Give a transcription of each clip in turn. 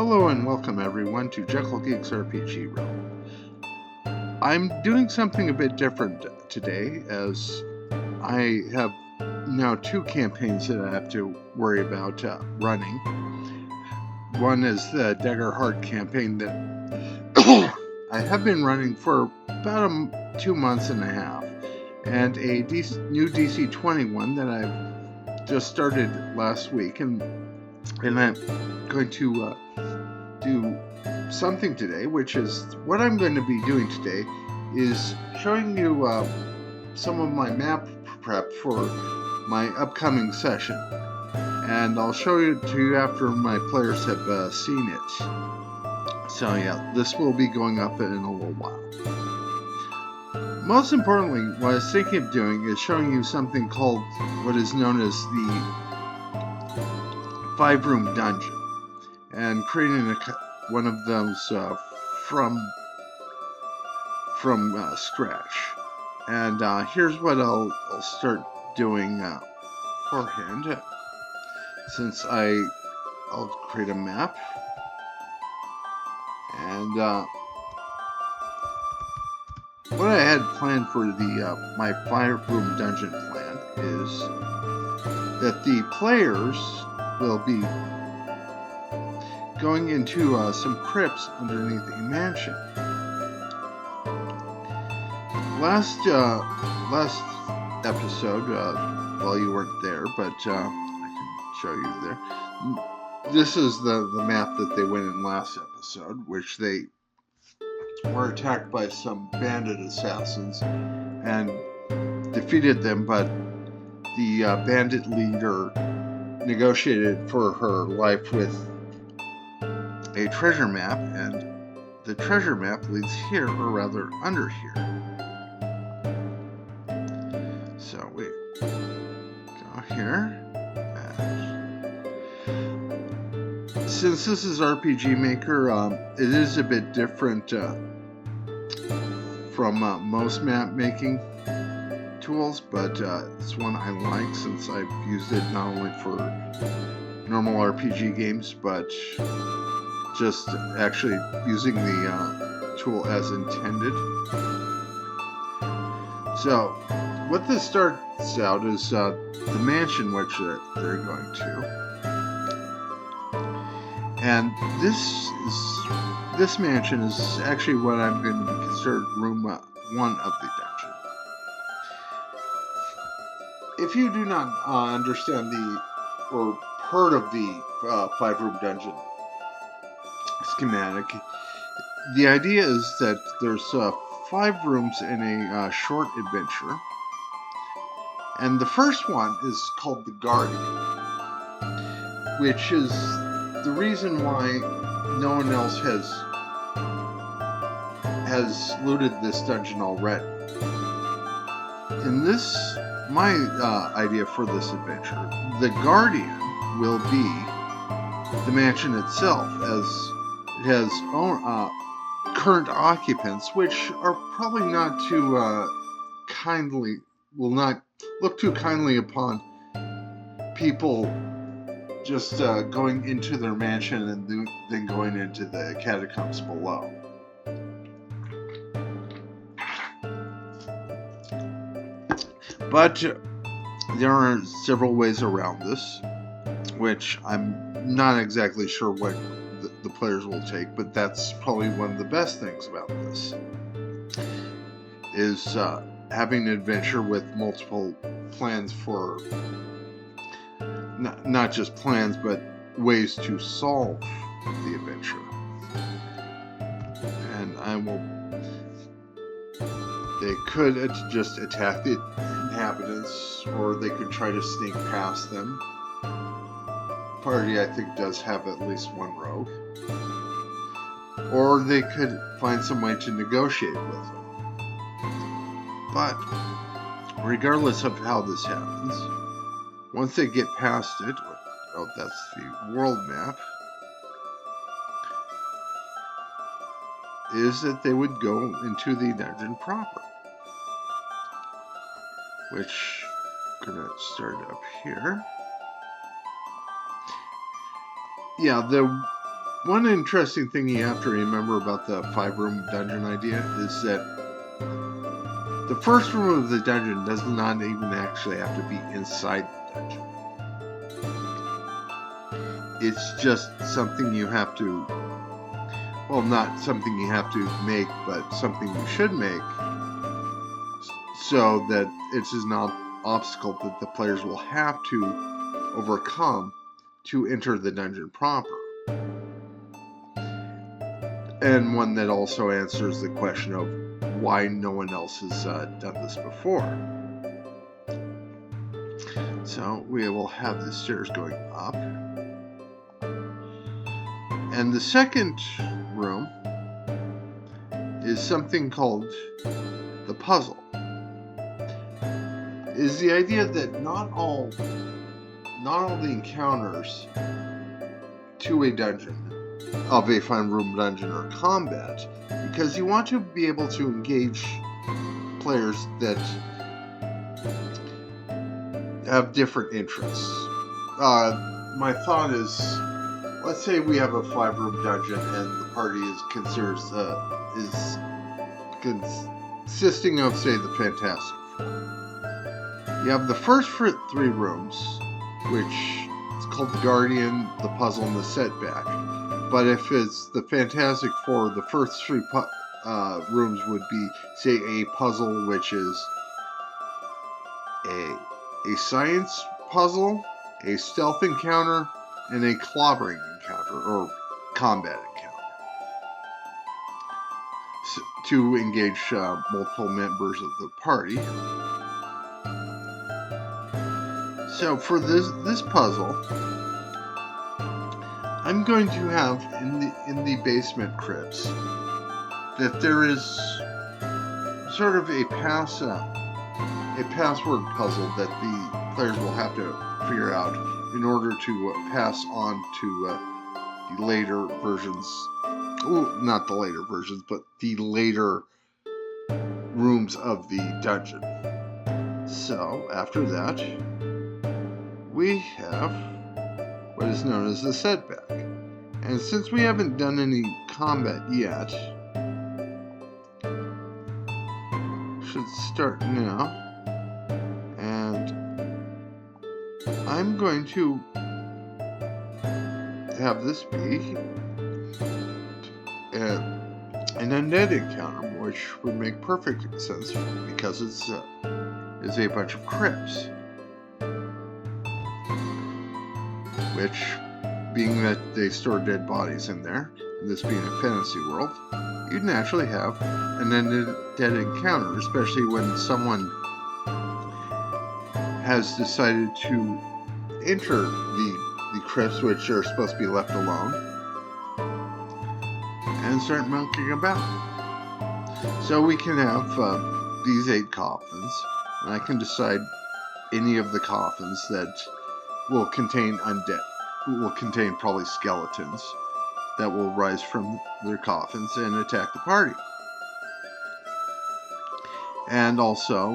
Hello and welcome everyone to Jekyll Geeks RPG Realm. I'm doing something a bit different today, as I have now two campaigns that I have to worry about running. One is the Dagger Heart campaign that I have been running for about 2 months and a half, and a new DC20 one that I've just started last week, and I'm going to do something today, which is what I'm going to be doing today is showing you some of my map prep for my upcoming session, and I'll show it to you after my players have seen it. So yeah, this will be going up in a little while. Most importantly, what I was thinking of doing is showing you something called what is known as the 5-room dungeon, and creating one of those from scratch. And here's what I'll start doing beforehand. Since I'll create a map, and what I had planned for the my 5-room dungeon plan is that the players will be going into some crypts underneath a mansion. Last episode, well, you weren't there, but I can show you there. This is the map that they went in last episode, which they were attacked by some bandit assassins and defeated them, but the bandit leader negotiated for her life with a treasure map, and the treasure map leads here, or rather under here. So we go here, and since this is RPG Maker, it is a bit different from most map making tools, but it's one I like since I've used it not only for normal RPG games, but just actually using the tool as intended. So what this starts out is the mansion which they're going to, and this mansion is actually what I'm going to be considered room 1 of the dungeon. If you do not understand or heard of the 5-room dungeon schematic, the idea is that there's 5 rooms in a short adventure, and the first one is called the Guardian, which is the reason why no one else has looted this dungeon already. In this, my idea for this adventure, the Guardian will be the mansion itself, as it has current occupants, which are probably not too will not look too kindly upon people just going into their mansion and then going into the catacombs below. But there are several ways around this, which I'm not exactly sure what the players will take, but that's probably one of the best things about this, is having an adventure with multiple plans for not just plans, but ways to solve the adventure. And they could just attack the inhabitants, or they could try to sneak past them. Party, I think, does have at least one rogue. Or they could find some way to negotiate with them. But regardless of how this happens, once they get past it, that's the world map, is that they would go into the dungeon proper, which I'm gonna start up here. Yeah, One interesting thing you have to remember about the 5-room dungeon idea is that the first room of the dungeon does not even actually have to be inside the dungeon. It's just something you have to, well, not something you have to make, but something you should make so that it's an obstacle that the players will have to overcome to enter the dungeon proper. And one that also answers the question of why no one else has done this before. So we will have the stairs going up. And the second room is something called the puzzle. It is the idea that not all the encounters to a dungeon, of a 5-room dungeon, are combat, because you want to be able to engage players that have different interests. My thought is, let's say we have a 5-room dungeon and the party is consisting of, say, the Fantastic Four. You have the first 3 rooms, which is called the Guardian, the Puzzle, and the Setback. But if it's the Fantastic Four, the first 3 rooms would be, say, a puzzle, which is a science puzzle, a stealth encounter, and a clobbering encounter, or combat encounter, to engage multiple members of the party. So for this puzzle, I'm going to have in the basement crypts that there is sort of a password puzzle that the players will have to figure out in order to pass on to the later versions. Well, not the later versions, but the later rooms of the dungeon. So after that, we have what is known as the setback. And since we haven't done any combat yet, should start now. And I'm going to have this be an undead encounter, which would make perfect sense because it's a bunch of crypts. Which, being that they store dead bodies in there, and this being a fantasy world, you'd naturally have an undead encounter, especially when someone has decided to enter the crypts, which are supposed to be left alone, and start monkeying about. So we can have these 8 coffins, and I can decide any of the coffins that will contain undead, will contain probably skeletons that will rise from their coffins and attack the party. And also,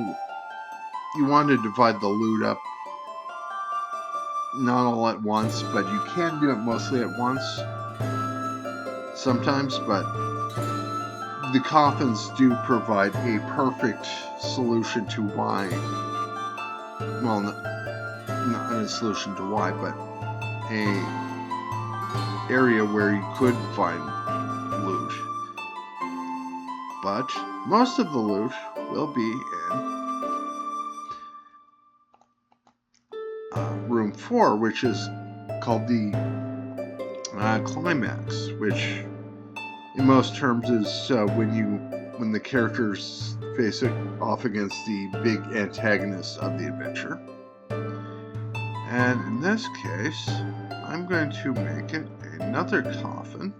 you want to divide the loot up, not all at once, but you can do it mostly at once sometimes, but the coffins do provide a perfect solution to why, well, not a solution to why, but a area where you could find loot. But most of the loot will be in room 4, which is called the climax, which in most terms is when the characters face off against the big antagonist of the adventure. And in this case, I'm going to make it another coffin.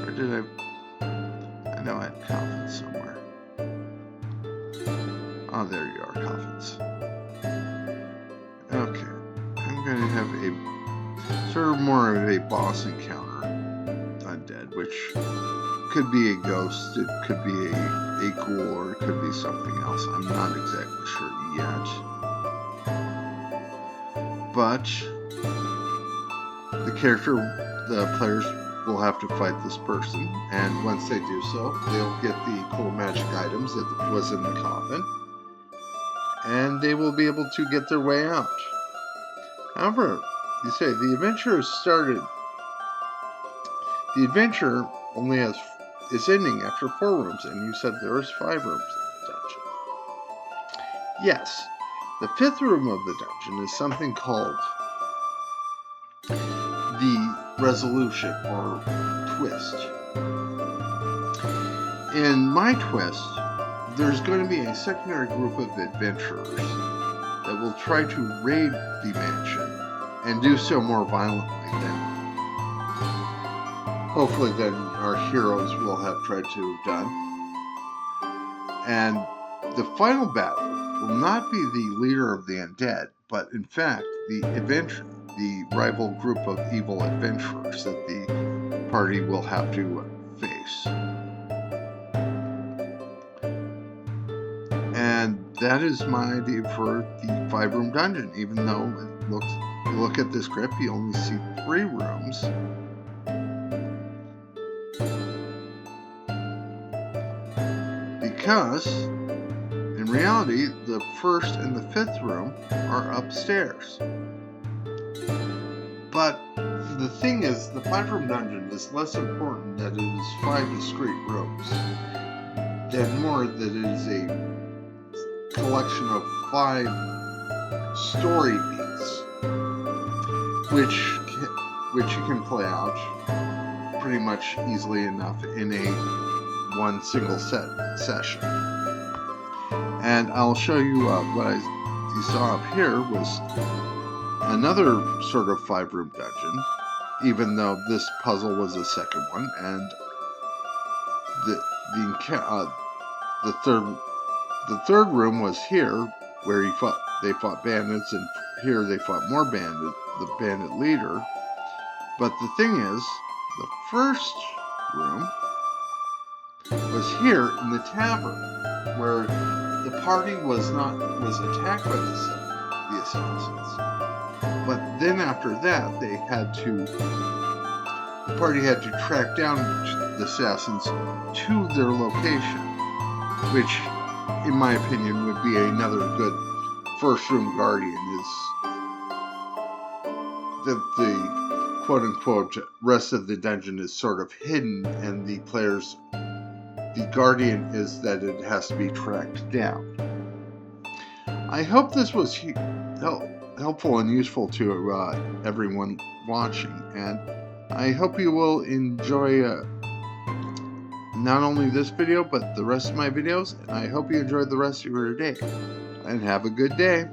Or did I know I had coffins somewhere. Oh, there you are, coffins. Okay, I'm going to have a sort of more of a boss encounter undead, which could be a ghost, it could be a ghoul, or it could be something else. I'm not exactly sure yet. but the players will have to fight this person, and once they do so, they'll get the cool magic items that was in the coffin, and they will be able to get their way out. However, you say the adventure started. The adventure only is ending after 4 rooms, and you said there was 5 rooms in the dungeon. Yes, the 5th room of the dungeon is something called the resolution or twist. In my twist, there's going to be a secondary group of adventurers that will try to raid the mansion and do so more violently than hopefully than our heroes will have tried to have done. And the final battle will not be the leader of the undead, but in fact the rival group of evil adventurers that the party will have to face. And that is my idea for the 5-room dungeon, even though you look at this script, you only see 3 rooms. Because, in reality, the 1st and the 5th room are upstairs. But the thing is, the 5-room dungeon is less important that it is 5 discrete rooms than more that it is a collection of 5 story beats, which you can play out pretty much easily enough in one single session. And I'll show you what you saw up here was another sort of 5-room dungeon, even though this puzzle was the second one, and the third room was here, where they fought bandits, and here they fought more bandits, the bandit leader. But the thing is, the first room was here in the tavern, where the party was attacked by the assassins. But then after that, the party had to track down the assassins to their location, which, in my opinion, would be another good 1st-room guardian, is that the quote-unquote rest of the dungeon is sort of hidden, and the guardian is that it has to be tracked down. I hope this was helpful and useful to everyone watching, and I hope you will enjoy not only this video but the rest of my videos, and I hope you enjoyed the rest of your day, and have a good day.